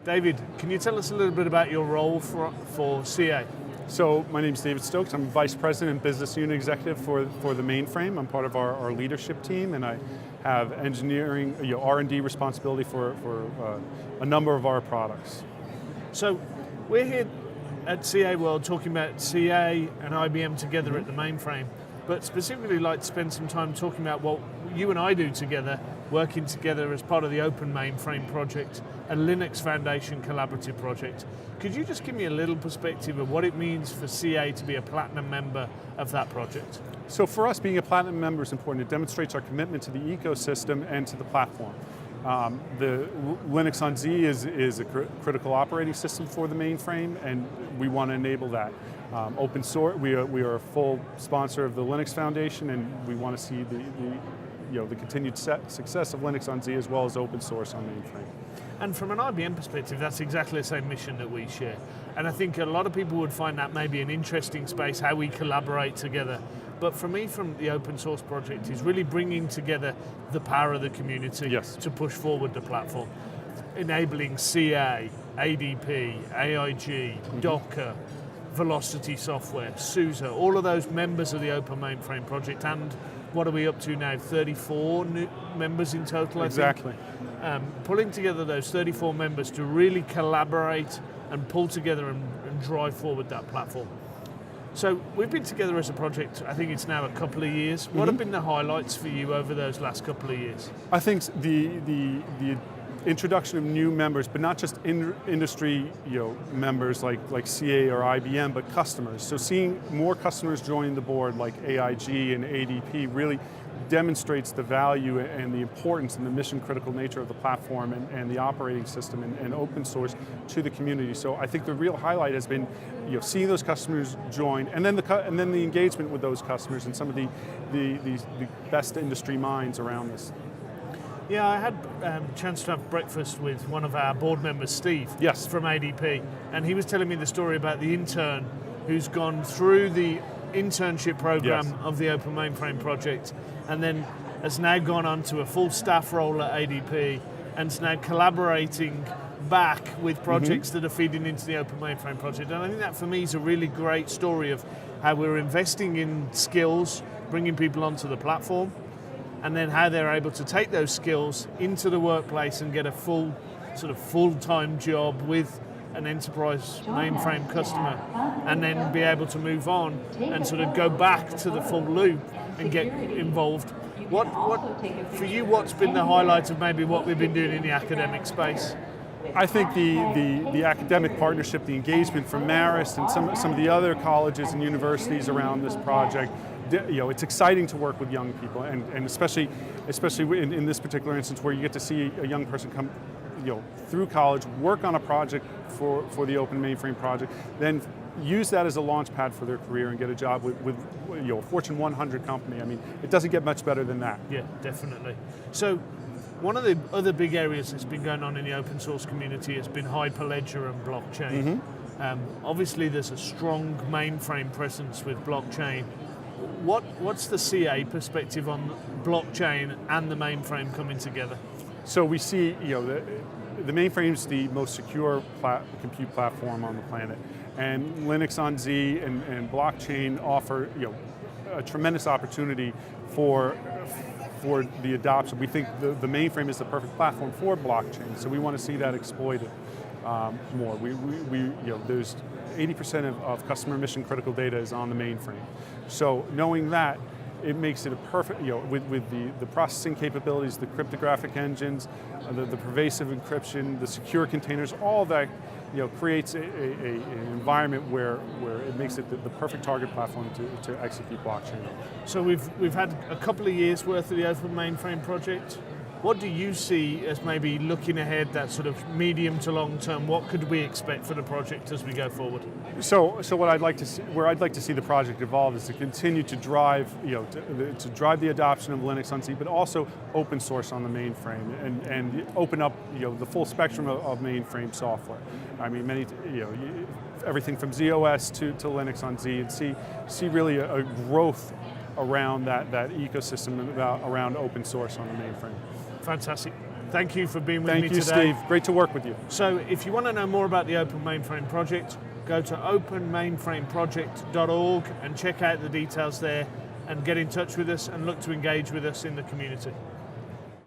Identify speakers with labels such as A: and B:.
A: David, can you tell us a little bit about your role for CA?
B: So my name is David Stokes. I'm Vice President and Business Unit Executive for the mainframe. I'm part of our leadership team, and I have engineering, R&D responsibility for a number of our products.
A: So we're here at CA World talking about CA and IBM together at the mainframe, but specifically like to spend some time talking about what you and I do together, working together as part of the Open Mainframe Project, a Linux Foundation collaborative project. Could you just give me a little perspective of what it means for CA to be a platinum member of that project?
B: So for us, being a platinum member is important. It demonstrates our commitment to the ecosystem and to the platform. The Linux on Z is a critical operating system for the mainframe, and we want to enable that. Open source, we are a full sponsor of the Linux Foundation, and we want to see the continued success of Linux on Z as well as open source on mainframe.
A: And from an IBM perspective, that's exactly the same mission that we share. And I think a lot of people would find that maybe an interesting space, how we collaborate together. But for me, from the open source project, is really bringing together the power of the community to push forward the platform. Enabling CA, ADP, AIG, Docker, Velocity Software, SUSE, all of those members of the Open Mainframe Project, and what are we up to now? 34 new members in total, I think.
B: Exactly.
A: Pulling together those 34 members to really collaborate and pull together and drive forward that platform. So we've been together as a project, I think it's now a couple of years. What have been the highlights for you over those last couple of years?
B: I think the introduction of new members, but not just industry members like CA or IBM, but customers. So seeing more customers join the board like AIG and ADP really demonstrates the value and the importance and the mission critical nature of the platform and the operating system and open source to the community. So I think the real highlight has been seeing those customers join, and then the engagement with those customers and some of the best industry minds around this.
A: Yeah, I had a chance to have breakfast with one of our board members, Steve, from ADP, and he was telling me the story about the intern who's gone through the internship program of the Open Mainframe Project, and then has now gone on to a full staff role at ADP, and is now collaborating back with projects that are feeding into the Open Mainframe Project. And I think that for me is a really great story of how we're investing in skills, bringing people onto the platform, and then how they're able to take those skills into the workplace and get a full-time job with an enterprise mainframe customer, and then be able to move on and sort of go back to the full loop and get involved. What for you, what's been the highlight of maybe what we've been doing in the academic space?
B: I think the academic partnership, the engagement from Marist and some of the other colleges and universities around this project, it's exciting to work with young people, and especially in this particular instance where you get to see a young person come through college, work on a project for the Open Mainframe Project, then use that as a launch pad for their career and get a job with a Fortune 100 company. I mean, it doesn't get much better than that.
A: Yeah, definitely. So one of the other big areas that's been going on in the open source community has been Hyperledger and blockchain. Obviously there's a strong mainframe presence with blockchain. What's the CA perspective on blockchain and the mainframe coming together?
B: So we see, the mainframe's the most secure compute platform on the planet, and Linux on Z and blockchain offer, a tremendous opportunity for the adoption. We think the mainframe is the perfect platform for blockchain, so we want to see that exploited more. There's 80% of customer mission critical data is on the mainframe. So knowing that, it makes it a perfect, with the processing capabilities, the cryptographic engines, the pervasive encryption, the secure containers, all that, creates an environment where it makes it the perfect target platform to execute blockchain.
A: So we've had a couple of years worth of the Open Mainframe Project. What do you see as maybe looking ahead, that sort of medium to long term? What could we expect for the project as we go forward?
B: So what I'd like to see, where I'd like to see the project evolve is to continue to drive, to drive the adoption of Linux on Z, but also open source on the mainframe and open up, the full spectrum of mainframe software. I mean, everything from ZOS to Linux on Z, and see really a growth around that ecosystem around open source on the mainframe.
A: Fantastic. Thank you for being with me
B: today. Thank you, Steve. Great to work with you.
A: So if you want to know more about the Open Mainframe Project, go to openmainframeproject.org and check out the details there and get in touch with us and look to engage with us in the community.